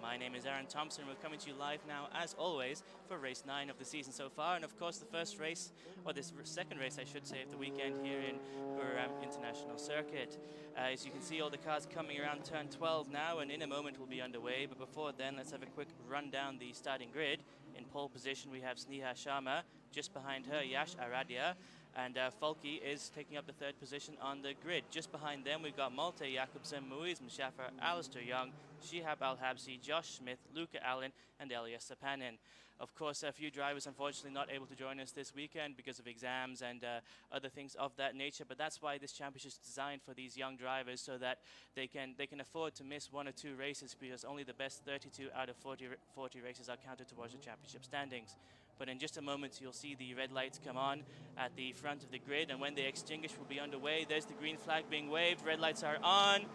My name is Aaron Thompson. We're coming to you live now, as always, for race 9 of the season so far. And of course, the first race, or this second race, I should say, of the weekend here in Buriram International Circuit. As you can see, all the cars coming around turn 12 now, and in a moment we'll be underway. But before then, let's have a quick run down the starting grid. In pole position, we have Sneha Sharma. Just behind her, Yash Aradia. And Falki is taking up the third position on the grid. Just behind them, we've got Malte Jakobsen, Muiz Mushaffer, Alistair Young, Shihab Al-Habsi, Josh Smith, Luca Allen, and Elias Sapanin. Of course, a few drivers unfortunately not able to join us this weekend because of exams and other things of that nature. But that's why this championship is designed for these young drivers, so that they can afford to miss 1 or 2 races, because only the best 32 out of 40 races are counted towards the championship standings. But in just a moment, you'll see the red lights come on at the front of the grid, and when they extinguish, we'll be underway. There's the green flag being waved. Red lights are on.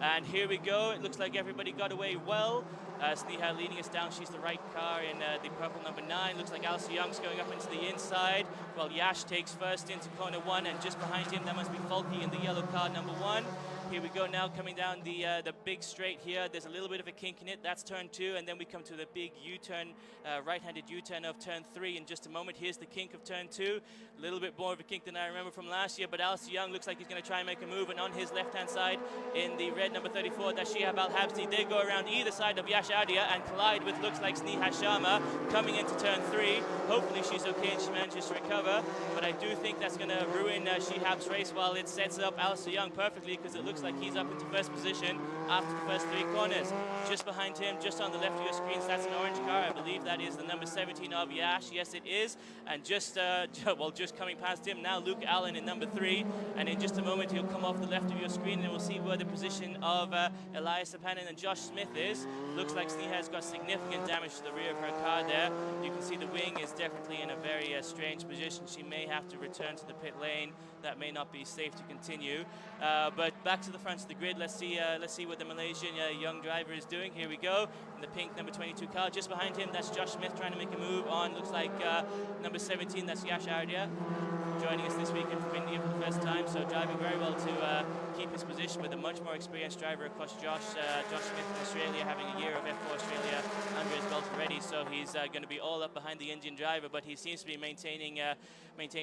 And here we go. It looks like everybody got away well. Sneha leading us down. She's the right car in the purple number 9. Looks like Alistair Young's going up into the inside, while Yash takes first into corner 1, and just behind him, that must be Falki in the yellow car number 1. Here we go now, coming down the big straight here. There's a little bit of a kink in it. That's turn 2, and then we come to the big U-turn, right-handed U-turn of turn 3 in just a moment. Here's the kink of turn 2. A little bit more of a kink than I remember from last year, but Alistair Young looks like he's going to try and make a move, and on his left-hand side in the red number 34, that's Shihab Al-Habsi. They go around either side of Yash Adia and collide with, looks like, Sneha Sharma coming into turn 3. Hopefully she's okay and she manages to recover, but I do think that's going to ruin Shihab's race, while it sets up Alistair Young perfectly, because it looks like he's up into first position after the first 3 corners. Just behind him, just on the left of your screens, that's an orange car. I believe that is the number 17 of Yash. Yes, it is. And just coming past him now, Luke Allen in number 3. And in just a moment, he'll come off the left of your screen, and we'll see where the position of Elias Sapanin and Josh Smith is. Looks like Sneha has got significant damage to the rear of her car there. You can see the wing is definitely in a very strange position. She may have to return to the pit lane. That may not be safe to continue. But back to the front of the grid. Let's see what the Malaysian young driver is doing. Here we go. In the pink number 22 car. Just behind him, that's Josh Smith trying to make a move on, looks like number 17, that's Yash Ardia, joining us this weekend from India for the first time. So driving very well to keep his position, with a much more experienced driver, of course, Josh Smith from Australia, having a year of F4 Australia under his belt already. So he's going to be all up behind the Indian driver, but he seems to be maintaining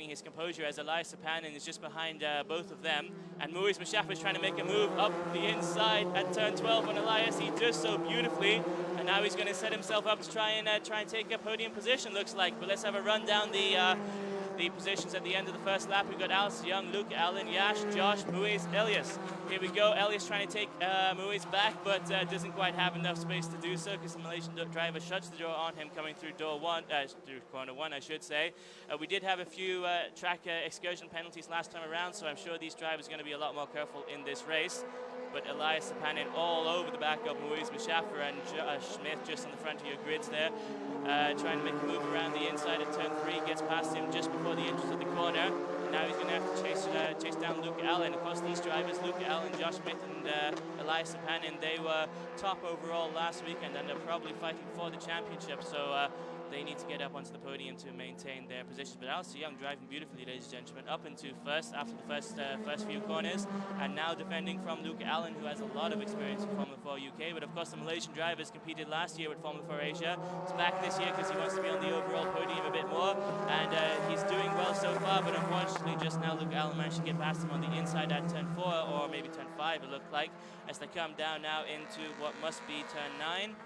his composure, as Elias Sapanin is just behind both of them. And Muiz Mushaffer is trying to make a move up the inside at turn 12 on Elias. He does so beautifully, and now he's going to set himself up to try and take a podium position, looks like. But let's have a run down the positions at the end of the first lap. We've got Alistair Young, Luke Allen, Yash, Josh, Muiz, Elias. Here we go. Elias trying to take Muiz back, but doesn't quite have enough space to do so, because the Malaysian driver shuts the door on him coming through through corner 1, I should say. We did have a few track excursion penalties last time around, so I'm sure these drivers are going to be a lot more careful in this race. But Elias Sapanin all over the back of Muiz Mushaffer, and Smith just on the front of your grids there, trying to make a move around the inside at turn 3, gets past him just before the entrance of the corner. And now he's going to have to chase down Luke Allen. Of course, these drivers, Luke Allen, Josh Smith, and Elias Sapanin, they were top overall last weekend, and they're probably fighting for the championship. So they need to get up onto the podium to maintain their position. But Alistair Young driving beautifully, ladies and gentlemen, up into first after the first few corners, and now defending from Luke Allen, who has a lot of experience in Formula 4 UK. But of course, the Malaysian drivers competed last year with Formula 4 Asia. He's back this year because he wants to be on the overall podium a bit more, and he's doing well so far. But unfortunately, just now Luke Allen managed to get past him on the inside at turn 4, or maybe turn 5, it looked like, as they come down now into what must be turn 9.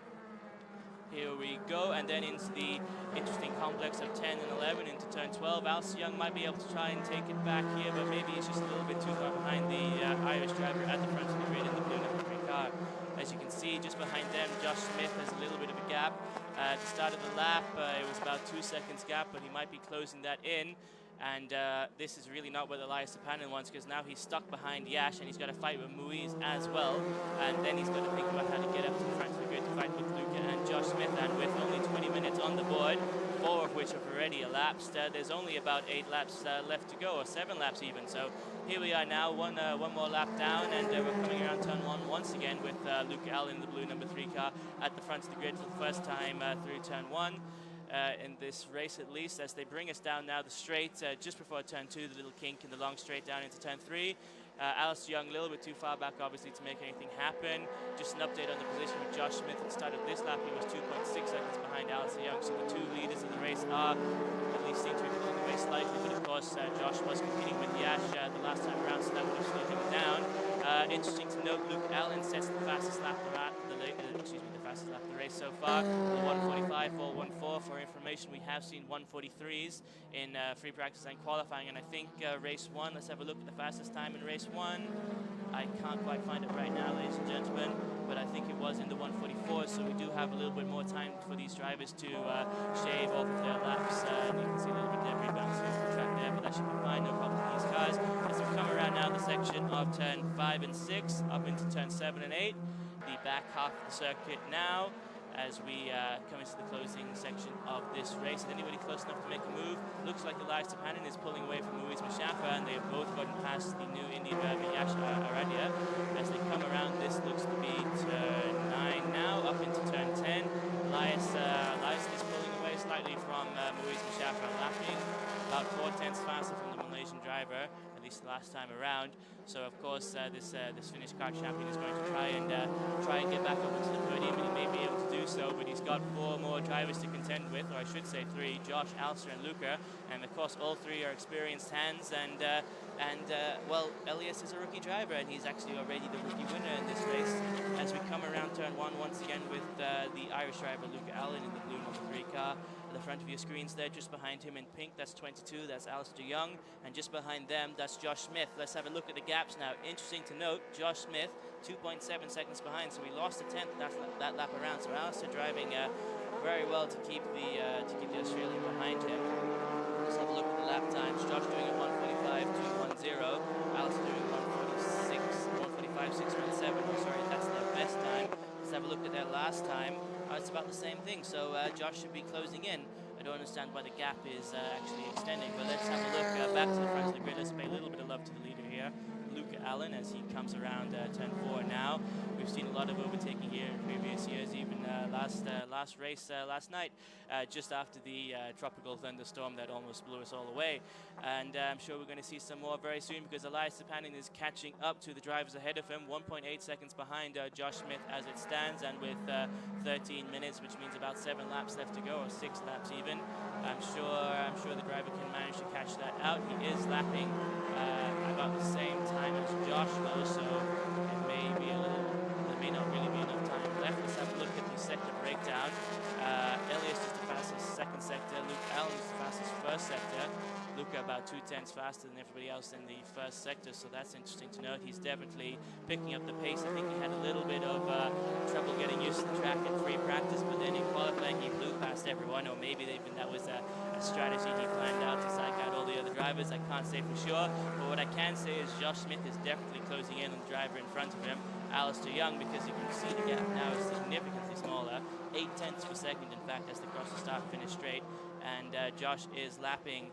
Here we go, and then into the interesting complex of 10 and 11 into turn 12. Alistair Young might be able to try and take it back here, but maybe he's just a little bit too far behind the Irish driver at the front of the grid in the blue number 3 car. As you can see, just behind them, Josh Smith has a little bit of a gap. At the start of the lap, it was about 2 seconds gap, but he might be closing that in. And this is really not what Elias Sapanin wants, because now he's stuck behind Yash, and he's got to fight with Muiz as well. And then he's got to think about how to get up to the front of the grid to fight with Luca and Josh Smith. And with only 20 minutes on the board, 4 of which have already elapsed, there's only about 8 laps left to go, or 7 laps even. So here we are now, one more lap down, and we're coming around turn 1 once again with Luke Allen in the blue number 3 car at the front of the grid for the first time through turn 1. In this race, at least, as they bring us down now the straight just before turn 2, the little kink in the long straight down into turn 3. Alistair Young a little bit too far back, obviously, to make anything happen. Just an update on the position with Josh Smith at the start of this lap. He was 2.6 seconds behind Alistair Young, so the two leaders of the race are, at least seem to be pulling the race slightly, but of course Josh was competing with Yash the last time around, so that would have slowed him down. Interesting to note, Luke Allen sets the fastest lap of the fastest lap of the race so far, the 1:45.414. For information, we have seen 1:43s in free practice and qualifying, and I think race 1, let's have a look at the fastest time in race 1. I can't quite find it right now, ladies and gentlemen, but I think it was in the 1:44, so we do have a little bit more time for these drivers to shave off of their laps, and you can see a little bit of debris bouncing off the track there, but that should be fine, no problem with these cars. As we come around now the section of turn 5 and 6, up into turn 7 and 8, the back half of the circuit now, as we come into the closing section of this race. Is anybody close enough to make a move? Looks like Elias Tapanin is pulling away from Muiz Mushafa, and they have both gotten past the new Indian driver Yash Aradia. As they come around, this looks to be turn 9 now, up into turn 10. Elias is pulling away slightly from Muiz Mushafa, lapping about 4/10 faster from the Malaysian driver, at least the last time around. So of course this Finnish car champion is going to try and get back up into the podium, and he may be able to do so, but he's got 4 more drivers to contend with, or I should say 3, Josh, Alistair and Luca, and of course all 3 are experienced hands, and well, Elias is a rookie driver, and he's actually already the rookie winner in this race. As we come around turn 1 once again with the Irish driver Luca Allen in the blue number 3 car. At the front of your screens there, just behind him in pink, that's 22, that's Alistair Young, and just behind them, that's Josh Smith. Let's have a look at the gaps now. Interesting to note, Josh Smith, 2.7 seconds behind, so he lost a tenth that lap around. So Alistair driving very well to keep the Australian behind him. Let's have a look at the lap times. Josh doing a 1:45.210, Alistair doing 1:45.617. I'm sorry, that's their best time. Let's have a look at their last time. It's about the same thing, so Josh should be closing in. I don't understand why the gap is actually extending, but let's have a look back to the front of the grid. Let's pay a little bit of love to the leader here, Luca Allen, as he comes around turn 4 now. We've seen a lot of overtaking here in previous years, even last race last night, just after the tropical thunderstorm that almost blew us all away. And I'm sure we're going to see some more very soon, because Elias Tapanin is catching up to the drivers ahead of him, 1.8 seconds behind Josh Smith as it stands, and with 13 minutes, which means about 7 laps left to go, or 6 laps even. I'm sure the driver can manage to catch that out. He is lapping about the same time as Josh, though, so it may be there may not really be enough time left. Let's have a look at the sector breakdown. Elias is the fastest second sector, Luke Allen is the fastest first sector. Luca about 2/10 faster than everybody else in the first sector, so that's interesting to note. He's definitely picking up the pace. I think he had a little bit of trouble getting used to the track in free practice, but then in qualifying he blew past everyone, or maybe even that was a strategy he planned out to psych out all the other drivers. I can't say for sure, but what I can say is Josh Smith is definitely closing in on the driver in front of him, Alistair Young, because you can see the gap now is significantly smaller, 0.8 per second in fact, as they cross the start-finish straight, and Josh is lapping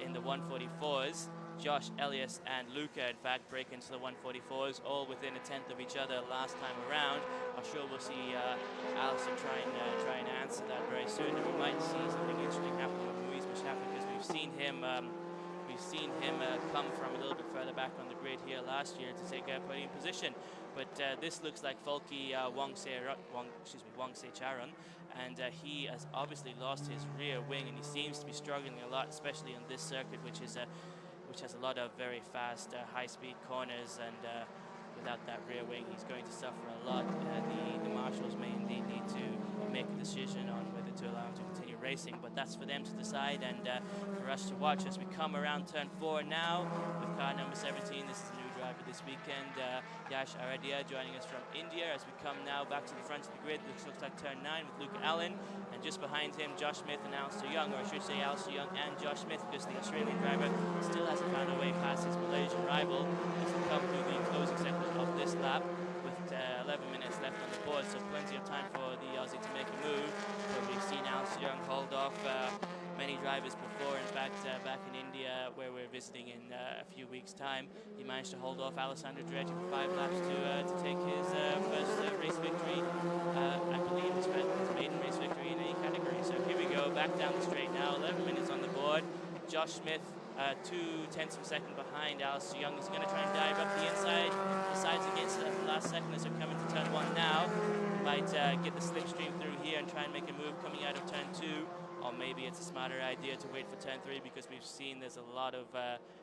in the 1:44s. Josh, Elias and Luca in fact break into the 1:44s, all within a tenth of each other last time around. I'm sure we'll see Alistair try and answer that very soon, and we might see something interesting happen with Muiz Mushafa, because we've seen him come from a little bit further back on the grid here last year to take a podium position. But this looks like Folky Wongse-Charon, and he has obviously lost his rear wing, and he seems to be struggling a lot, especially on this circuit, which has a lot of very fast, high-speed corners, and without that rear wing, he's going to suffer a lot. The marshals may indeed need to make a decision on whether to allow him to continue racing, but that's for them to decide, and for us to watch as we come around turn 4 now with car number 17. This is a new driver this weekend, Yash Aradia, joining us from India. As we come now back to the front of the grid, this looks like turn 9 with Luca Allen, and just behind him Josh Smith and Alistair Young, or I should say Alistair Young and Josh Smith, because the Australian driver still hasn't found a way past his Malaysian rival. As we come through the closing section of this lap with 11 minutes left on the board, so plenty of time for the Aussie to make a move. But we've seen Alistair Young hold off many drivers before. In fact, back in India, where we're visiting in a few weeks' time, he managed to hold off Alessandro Andretti for 5 laps to take his first race victory. I believe his maiden race victory in any category. So here we go, back down the straight now, 11 minutes on the board. Josh Smith 2/10 of a second behind Alistair Young. He's going to try and dive up the inside. Decides against it at the last second as they're coming to turn 1 now. Might get the slipstream through here and try and make a move coming out of turn 2. Or maybe it's a smarter idea to wait for turn 3 because we've seen there's a lot of,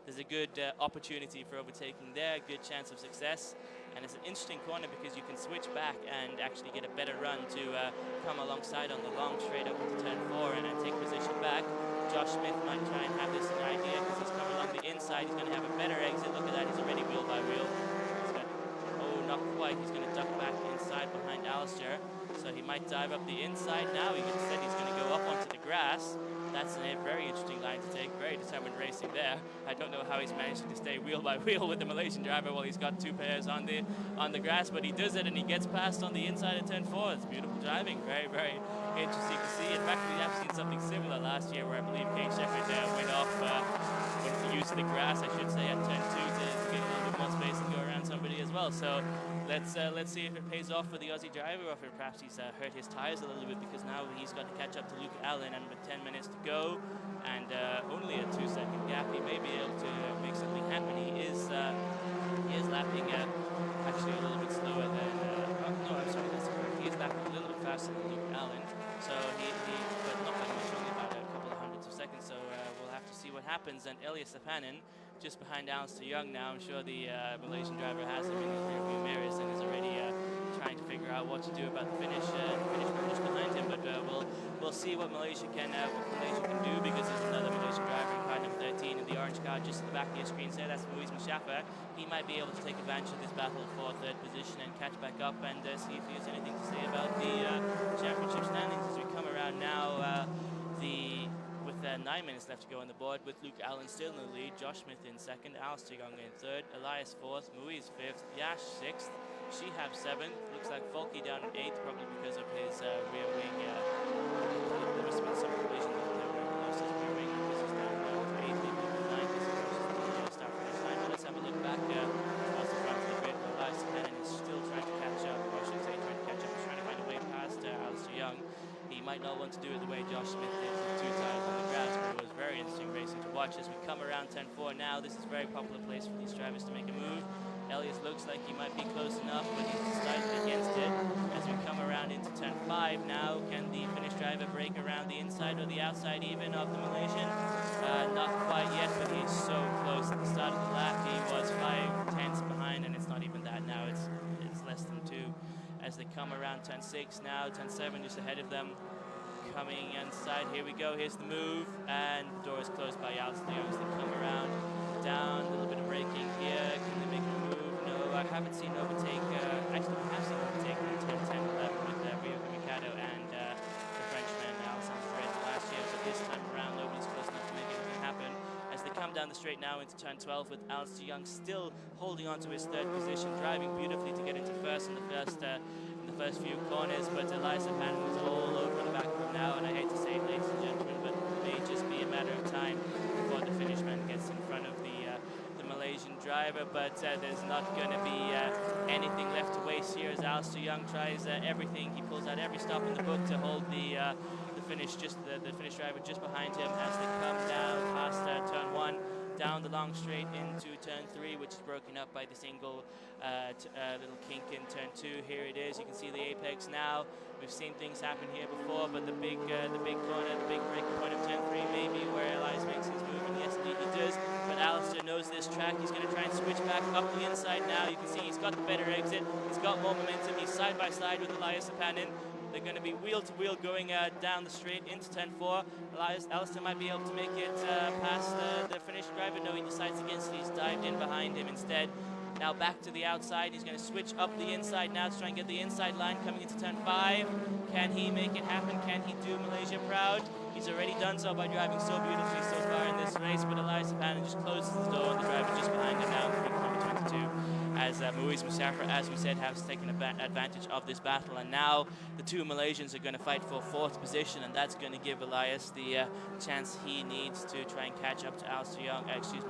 there's a good opportunity for overtaking there, good chance of success. And it's an interesting corner because you can switch back and actually get a better run to come alongside on the long straight up into turn 4 and take position back. Josh Smith might try and have this idea because he's coming along the inside. He's going to have a better exit. Look at that, he's already wheel by wheel. Oh, not quite. He's going to duck back inside behind Alistair. So he might dive up the inside now. Instead, he's going to go up onto the grass. That's a very interesting line to take. Very determined racing there. I don't know how he's managing to stay wheel by wheel with the Malaysian driver while he's got 2 pairs on the grass, but he does it and he gets past on the inside of turn 4. It's beautiful driving. Very, very interesting to see. In fact, we have seen something similar last year where I believe Kate Shepherd went off with the use of the grass, I should say, at turn 2 to get a little bit more space and go around somebody as well. So let's see if it pays off for the Aussie driver, or if perhaps he's hurt his tires a little bit, because now he's got to catch up to Luke Allen, and with 10 minutes to go and only a 2-second gap, he may be able to make something happen. He is lapping actually a little bit slower than no, I'm sorry, that's correct. He is lapping a little bit faster than Luke Allen, so but not by much, only about a couple of hundredths of seconds. So we'll have to see what happens. And Elias Sapanen just behind Alistair Young now. I'm sure the Malaysian driver has him in his rearview mirrors and is already trying to figure out what to do about the finish just behind him. But we'll see what Malaysia can do, because there's another Malaysian driver in car number 13 in the orange car just at the back of your screen there. That's Muiz Mustafa. He might be able to take advantage of this battle for 3rd position and catch back up and see if he has anything to say about the championship standings as we come around now. With 9 minutes left to go on the board, with Luke Allen still in the lead, Josh Smith in 2nd, Alistair Young in 3rd, Elias 4th, Muiz 5th, Yash 6th, Shihab 7th, looks like Folky down in 8th, probably because of his rear wing. There must have been some collision that lost his rear wing because he's down for 8th, maybe 9th as the start finish line. But let's have a look back across the front of the grid. Elias Sapanen is still trying to catch up, or I should say trying to catch up, he's trying to find a way past Alistair Young. He might not want to do it the way Josh Smith did with 2 tires on the grass, but it was very interesting racing to watch as we come around turn 4 now. This is a very popular place for these drivers to make a move. Elias looks like he might be close enough, but he's decided against it. As we come around into turn 5 now, can the Finnish driver break around the inside or the outside even of the Malaysian? Not quite yet, but he's so close. At the start of the lap, he was 5/10 behind, and it's not even that now. It's less than 2. As they come around turn 6 now, turn 7 just ahead of them. Coming inside, here we go, here's the move, and the door is closed by Alistair Young as they come around, down, a little bit of braking here. Can they make a move? No, I haven't seen overtake, actually I have seen overtake in turn 10, 11 with Rio Mikado and the Frenchman Alexandre Red last year, but this time around nobody's close enough to make anything happen. As they come down the straight now into turn 12 with Alistair Young still holding on to his 3rd position, driving beautifully to get into 1st in the first few corners, but Elias Sapanen was all over the back of him now, and I hate to say it, ladies and gentlemen, but it may just be a matter of time before the Finishman gets in front of the Malaysian driver. But there's not going to be anything left to waste here as Alistair Young tries everything. He pulls out every stop in the book to hold the Finnish driver just behind him as they come down past turn 1. Down the long straight into turn 3, which is broken up by the single little kink in turn 2. Here it is. You can see the apex now. We've seen things happen here before, but the big corner, the big breaking point of turn 3 may be where Elias makes his move, and yes, indeed he does. But Alistair knows this track. He's going to try and switch back up the inside now. You can see he's got the better exit. He's got more momentum. He's side by side with Elias Sapanen. They're going to be wheel to wheel going down the straight into turn 4. Alistair might be able to make it past the Finnish driver. No, he decides against it. He's dived in behind him instead. Now back to the outside. He's going to switch up the inside now to try and get the inside line coming into turn 5. Can he make it happen? Can he do Malaysia proud? He's already done so by driving so beautifully so far in this race, but Elias Sapanen just closes the door on the driver just behind him now, number 22. As Muiz Mustafa, as we said, has taken advantage of this battle, and now the 2 Malaysians are going to fight for 4th position, and that's going to give Elias the chance he needs to try and catch up to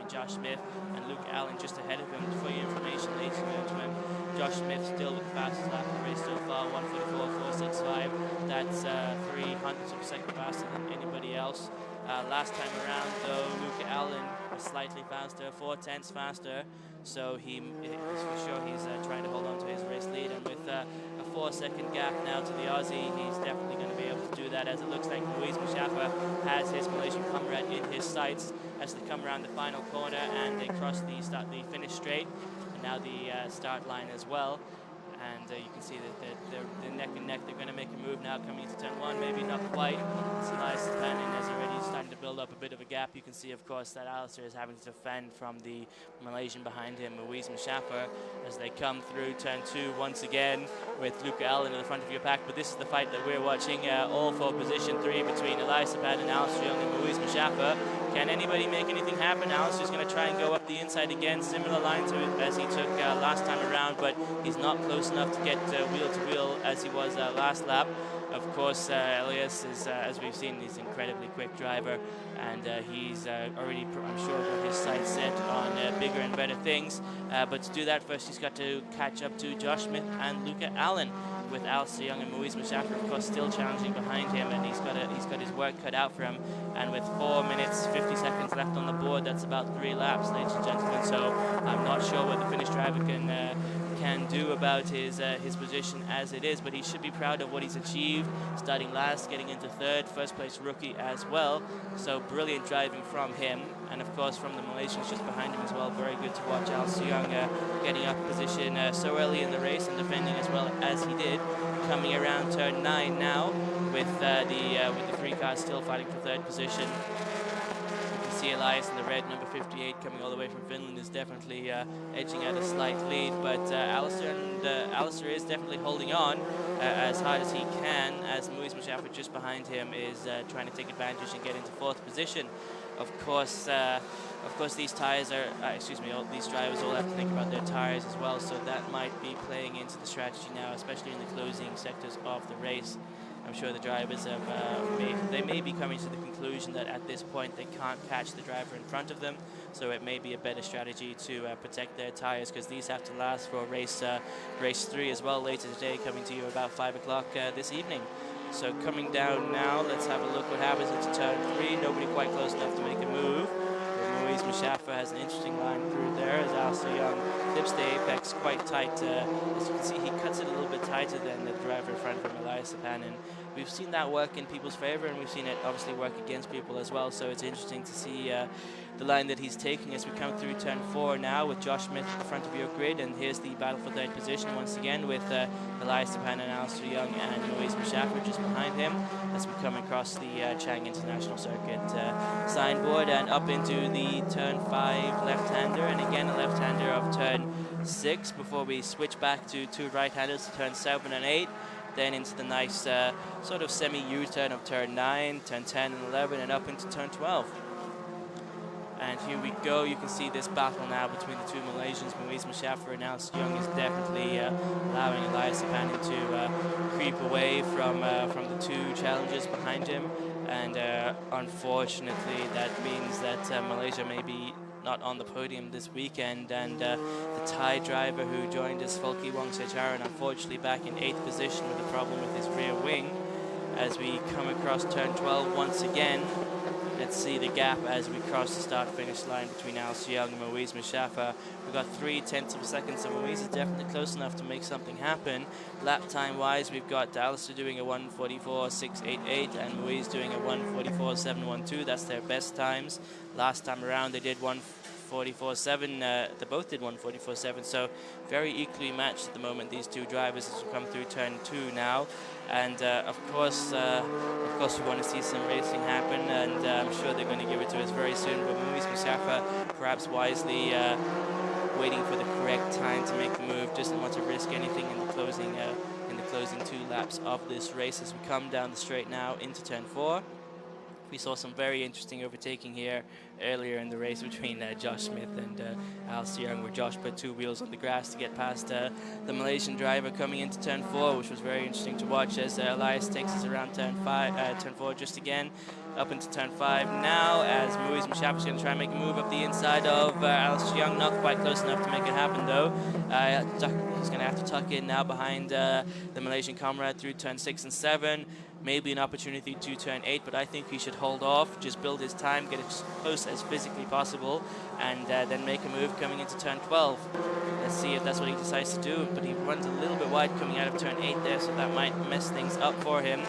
Josh Smith and Luke Allen just ahead of him. For your information, ladies and gentlemen, Josh Smith still with the fastest lap of the race so far, 1:44.465. That's 300ths of a second faster than anybody else. Last time around, though, Luke Allen was slightly faster, 4/10 faster. So for sure he's trying to hold on to his race lead, and with a 4-second gap now to the Aussie, he's definitely going to be able to do that, as it looks like Moise Mustafa has his Malaysian comrade in his sights as they come around the final corner and they cross the finish straight, and now the start line as well. And you can see that they're neck and neck. They're going to make a move now coming into turn 1, maybe not quite. Elias Tapanin is already starting to build up a bit of a gap. You can see, of course, that Alistair is having to defend from the Malaysian behind him, Moise Mustafa, as they come through turn 2 once again with Luke Allen in the front of your pack. But this is the fight that we're watching, all for position 3 between Elias Tapanin, Alistair Young, and Moise Mustafa. Can anybody make anything happen? Alistair's going to try and go up the inside again, similar line to it as he took last time around, but he's not close enough to get wheel to wheel as he was last lap. Of course, Elias is, as we've seen, he's an incredibly quick driver, and he's already, I'm sure, got his sights set on bigger and better things. But to do that, first he's got to catch up to Josh Smith and Luca Allen, with Alistair Young and Moise Mustafa, of course, still challenging behind him, and he's got his work cut out for him. And with 4 minutes 50 seconds left on the board, that's about 3 laps, ladies and gentlemen. So I'm not sure what the Finnish driver can do about his position as it is, but he should be proud of what he's achieved, starting last, getting into third, first place rookie as well. So brilliant driving from him, and of course from the Malaysians just behind him as well. Very good to watch Alistair Young getting up position so early in the race and defending as well as he did. Coming around turn 9 now with the 3 cars still fighting for third position. See Elias in the red, number 58, coming all the way from Finland, is definitely edging out a slight lead, but Alistair is definitely holding on as hard as he can, as Moise Mustafa just behind him is trying to take advantage and get into 4th position. Of course, these tires are, these drivers all have to think about their tires as well, so that might be playing into the strategy now, especially in the closing sectors of the race. I'm sure the drivers have they may be coming to the conclusion that at this point they can't catch the driver in front of them, so it may be a better strategy to protect their tires, because these have to last for race 3 as well later today, coming to you about 5 o'clock this evening. So coming down now, let's have a look what happens into turn 3. Nobody quite close enough to make a move. Moise Mustafa has an interesting line through there as Alistair Young clips the apex quite tight. As you can see, he cuts it a little bit tighter than the driver in front of him, Elias Tapanin. We've seen that work in people's favor, and we've seen it obviously work against people as well, so it's interesting to see the line that he's taking as we come through turn 4 now with Josh Smith at the front of your grid, and here's the battle for third position once again with Elias Tapanin, Alistair Young and Moise Mustafa just behind him as we come across the Chang International Circuit signboard and up into the turn 5 left-hander, and again a left-hander of turn 6 before we switch back to 2 right-handers to turn 7 and 8. Then into the nice sort of semi-U-turn of turn 9, turn 10 and 11, and up into turn 12. And here we go. You can see this battle now between the 2 Malaysians, Moise Mustafa and Alistair Young, is definitely allowing Elias Tapanin to creep away from the 2 challengers behind him. And unfortunately, that means that Malaysia may be not on the podium this weekend, and the Thai driver who joined us, Folky Wongsecharan, unfortunately back in 8th position with a problem with his rear wing. As we come across turn 12 once again, let's see the gap as we cross the start-finish line between Alistair Young and Moise Mustafa. We've got 3/10 of a second, so Moise is definitely close enough to make something happen. Lap time-wise, we've got Alistair doing a 1:44.688 and Moise doing a 1:44.712. That's their best times. Last time around, they did 1:44.7. They both did 1:44.7, so very equally matched at the moment, these 2 drivers, as we come through turn 2 now. And of course, we want to see some racing happen, and I'm sure they're going to give it to us very soon. But Moise Mustafa, perhaps wisely waiting for the correct time to make the move, doesn't want to risk anything in the closing 2 laps of this race. As we come down the straight now into turn 4. We saw some very interesting overtaking here earlier in the race between Josh Smith and Alistair Young, where Josh put 2 wheels on the grass to get past the Malaysian driver coming into turn 4, which was very interesting to watch as Elias takes us around turn 4 just again. Up into turn 5 now as Moise Mustafa is going to try and make a move up the inside of Alistair Young. Not quite close enough to make it happen though. He's going to have to tuck in now behind the Malaysian comrade through turn 6 and 7. Maybe an opportunity to turn 8, but I think he should hold off, just build his time, get as close as physically possible, and then make a move coming into turn 12. Let's see if that's what he decides to do, but he runs a little bit wide coming out of turn 8 there, so that might mess things up for him.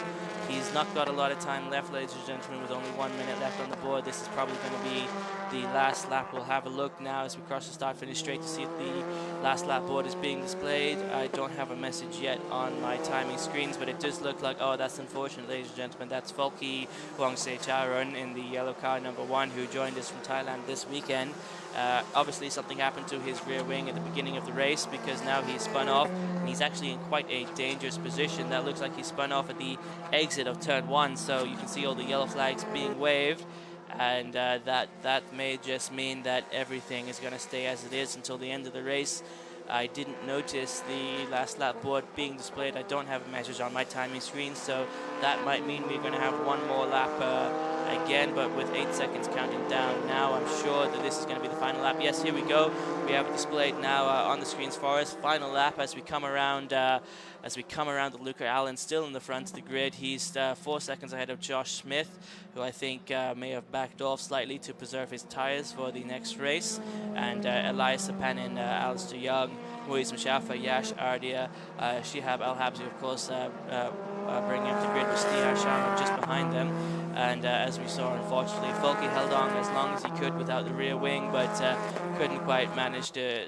He's not got a lot of time left, ladies and gentlemen, with only 1 minute left on the board. This is probably going to be the last lap. We'll have a look now as we cross the start-finish straight to see if the last lap board is being displayed. I don't have a message yet on my timing screens, but it does look like, oh, that's unfortunate, ladies and gentlemen. That's Folky Wongsecharan in the yellow car number 1, who joined us from Thailand this weekend. Obviously something happened to his rear wing at the beginning of the race, because now he's spun off and he's actually in quite a dangerous position. That looks like he spun off at the exit of turn 1, so you can see all the yellow flags being waved, and that may just mean that everything is going to stay as it is until the end of the race. I didn't notice the last lap board being displayed. I don't have a message on my timing screen, so that might mean we're going to have one more lap again, but with 8 seconds counting down now, I'm sure that this is going to be the final lap. Yes, here we go. We have it displayed now on the screens for us. Final lap as we come around the Luca Allen, still in the front of the grid. He's 4 seconds ahead of Josh Smith, who I think may have backed off slightly to preserve his tires for the next race. And Elias Sapanin, Alistair Young, Muiz Mustafa, Yash Ardia, Shihab Al-Habsi, of course, bringing up the grid with Sneha Sharma just behind them. And as we saw, unfortunately, Folky held on as long as he could without the rear wing, but couldn't quite manage to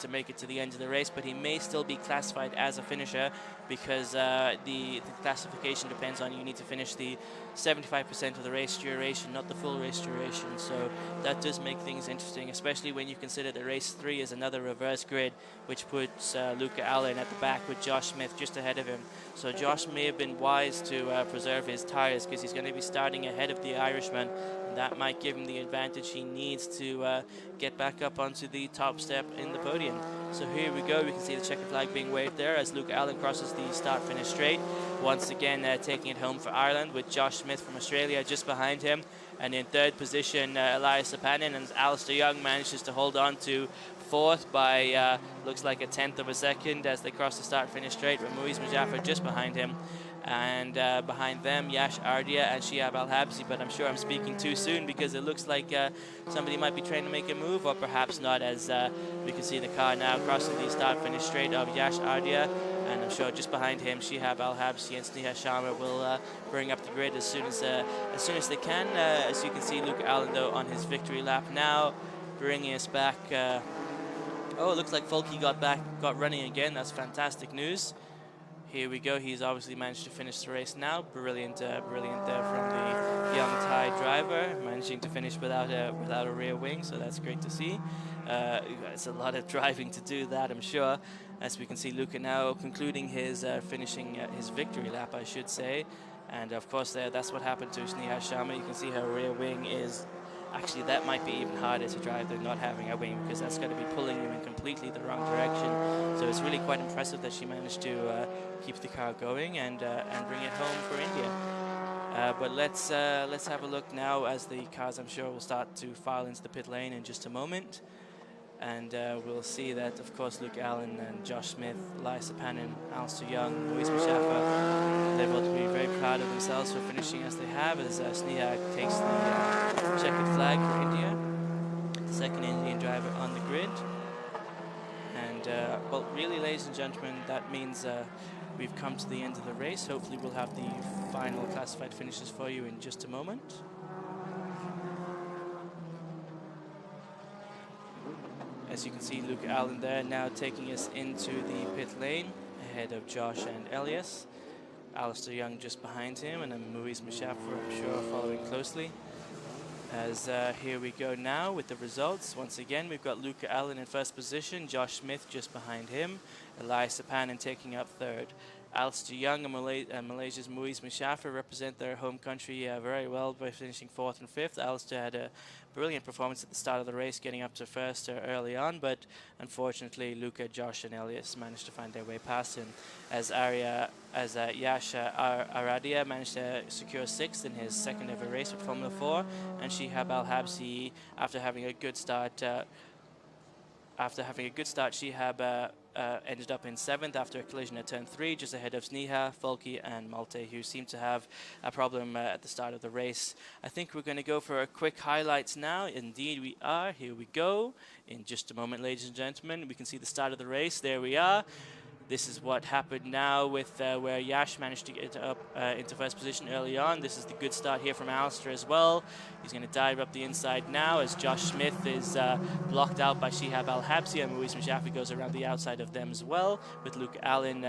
make it to the end of the race. But he may still be classified as a finisher, because the classification depends on, you need to finish the 75% of the race duration, not the full race duration. So that does make things interesting, especially when you consider that race 3 is another reverse grid, which puts Luca Allen at the back with Josh Smith just ahead of him. So Josh may have been wise to preserve his tires, because he's going to be starting ahead of the Irishman, and that might give him the advantage he needs to get back up onto the top step in the podium. So here we go. We can see the checkered flag being waved there as Luca Allen crosses the start-finish straight. Once again, taking it home for Ireland, with Josh Smith from Australia just behind him. And in third position, Elias Sapanin, and Alistair Young manages to hold on to fourth by looks like a tenth of a second as they cross the start-finish straight, with Muiz Mujaffar just behind him. And behind them, Yash Ardia and Shihab Al-Habsi, but I'm sure I'm speaking too soon, because it looks like somebody might be trying to make a move, or perhaps not, as we can see the car now crossing the start-finish straight of Yash Ardia, and I'm sure just behind him, Shihab Al-Habsi and Sneha Sharma will bring up the grid as soon as they can. As you can see, Luca Allen, though, on his victory lap now, bringing us back. Oh, it looks like Folky got running again. That's fantastic news. Here we go. He's obviously managed to finish the race now. Brilliant there from the young Thai driver, managing to finish without a rear wing. So that's great to see. It's a lot of driving to do that, I'm sure. As we can see, Luca now concluding his finishing his victory lap, I should say. And of course, that's what happened to Sneha Sharma. You can see her rear wing is. Actually, that might be even harder to drive than not having a wing, because that's going to be pulling you in completely the wrong direction. So it's really quite impressive that she managed to keep the car going and bring it home for India. But let's have a look now as the cars, I'm sure, will start to file into the pit lane in just a moment. And we'll see that, of course, Luke Allen and Josh Smith, Elias Sapanin, Alistair Young, Muiz Mustafa, they're both to be very proud of themselves for finishing as they have, as Sneha takes the checkered flag for India, the second Indian driver on the grid. And, well, really, ladies and gentlemen, that means we've come to the end of the race. Hopefully we'll have the final classified finishes for you in just a moment. As you can see, Luke Allen there now taking us into the pit lane ahead of Josh and Elias. Alistair Young just behind him, and then Muiz Mustafa, I'm sure, following closely. As here we go now with the results. Once again, we've got Luca Allen in first position, Josh Smith just behind him, Elias Sapanin taking up third. Alistair Young and Malaysia's Muiz Mustafa represent their home country very well by finishing fourth and fifth. Alistair had a brilliant performance at the start of the race, getting up to first early on, but unfortunately Luca, Josh and Elias managed to find their way past him, as Yash Aradia managed to secure sixth in his second ever race with Formula 4, and Shihab Al-Habsi, after having a good start, Shihab ended up in 7th after a collision at turn 3, just ahead of Sneha, Folky and Malte, who seemed to have a problem at the start of the race. I think we're going to go for a quick highlights now. Indeed we are. Here we go. In just a moment, ladies and gentlemen, we can see the start of the race. There we are. This is what happened now with where Yash managed to get up into first position early on. This is the good start here from Alistair as well. He's going to dive up the inside now as Josh Smith is blocked out by Shihab Al-Habsi, and Muiz Mushafi goes around the outside of them as well, with Luke Allen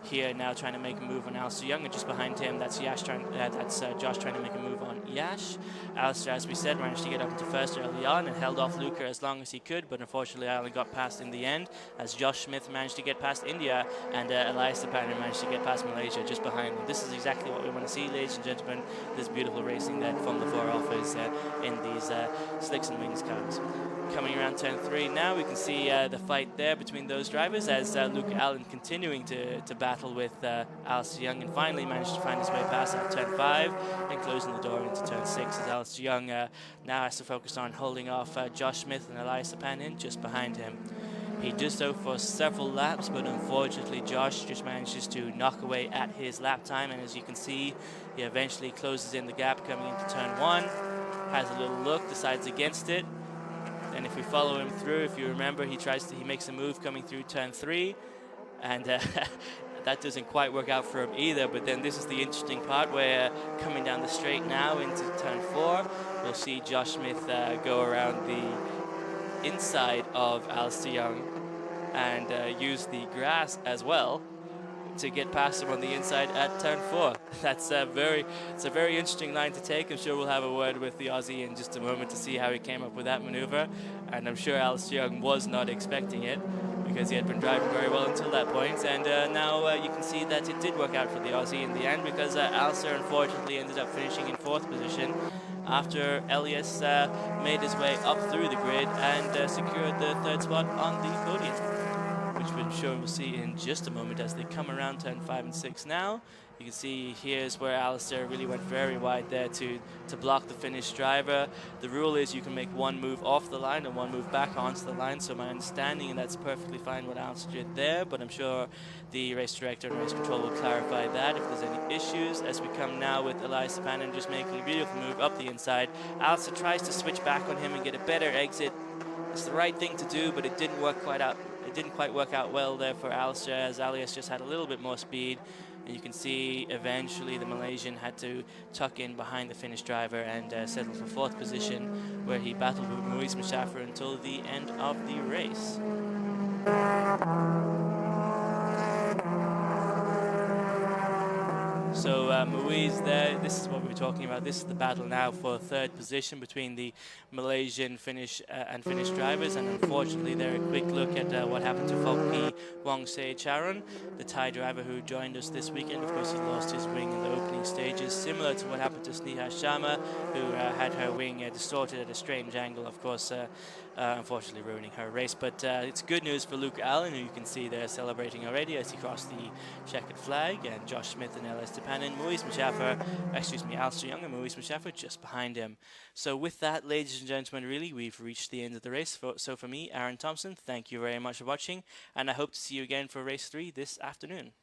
here now trying to make a move on Alistair Young, and just behind him that's Josh trying to make a move on Yash. Alistair, as we said, managed to get up into first early on and held off Luca as long as he could, but unfortunately Allen got past in the end as Josh Smith managed to get past India, and Elias Tapanin managed to get past Malaysia just behind them. This is exactly what we want to see, ladies and gentlemen, this beautiful racing that Formula 4 offers in these slicks and wings cars. Coming around turn 3 now, we can see the fight there between those drivers as Luke Allen continuing to battle with Alistair Young, and finally managed to find his way past at turn 5 and closing the door into turn 6 as Alistair Young now has to focus on holding off Josh Smith and Elias Tapanin just behind him. He does so for several laps, but unfortunately Josh just manages to knock away at his lap time, and as you can see, he eventually closes in the gap coming into turn 1, has a little look, decides against it, and if we follow him through, if you remember, he makes a move coming through turn 3, and that doesn't quite work out for him either. But then this is the interesting part where coming down the straight now into turn 4, we'll see Josh Smith go around the inside of Alistair Young and use the grass as well to get past him on the inside at turn 4. It's a very interesting line to take. I'm sure we'll have a word with the Aussie in just a moment to see how he came up with that maneuver, and I'm sure Alistair Young was not expecting it because he had been driving very well until that point, and now you can see that it did work out for the Aussie in the end, because Alistair unfortunately ended up finishing in 4th position after Elias made his way up through the grid and secured the 3rd spot on the podium, which I'm sure we'll see in just a moment as they come around turn 5 and 6 now. You can see here's where Alistair really went very wide there to block the Finnish driver. The rule is you can make one move off the line and one move back onto the line, so my understanding, and that's perfectly fine what Alistair did there, but I'm sure the race director and race control will clarify that if there's any issues. As we come now with Elias Tapanin just making a beautiful move up the inside. Alistair tries to switch back on him and get a better exit. It's the right thing to do, but it didn't quite work out well there for Alistair, as Elias just had a little bit more speed. And you can see eventually the Malaysian had to tuck in behind the Finnish driver and settle for 4th position, where he battled with Muiz Mushafi until the end of the race. So Muiz there, this is what we were talking about. This is the battle now for 3rd position between the Malaysian, Finnish drivers, and unfortunately there a quick look at what happened to Folky Wongse Charan, the Thai driver who joined us this weekend. Of course, he lost his wing in the opening stages, similar to what happened to Sneha Sharma, who had her wing distorted at a strange angle, of course, unfortunately ruining her race. But it's good news for Luke Allen, who you can see there celebrating already as he crossed the checkered flag, and Josh Smith and Elias Tapanin, Alistair Young and Muiz Mushafi just behind him. So with that, ladies and gentlemen, really, we've reached the end of the race. So for me, Aaron Thompson, thank you very much for watching, and I hope to see you again for race 3 this afternoon.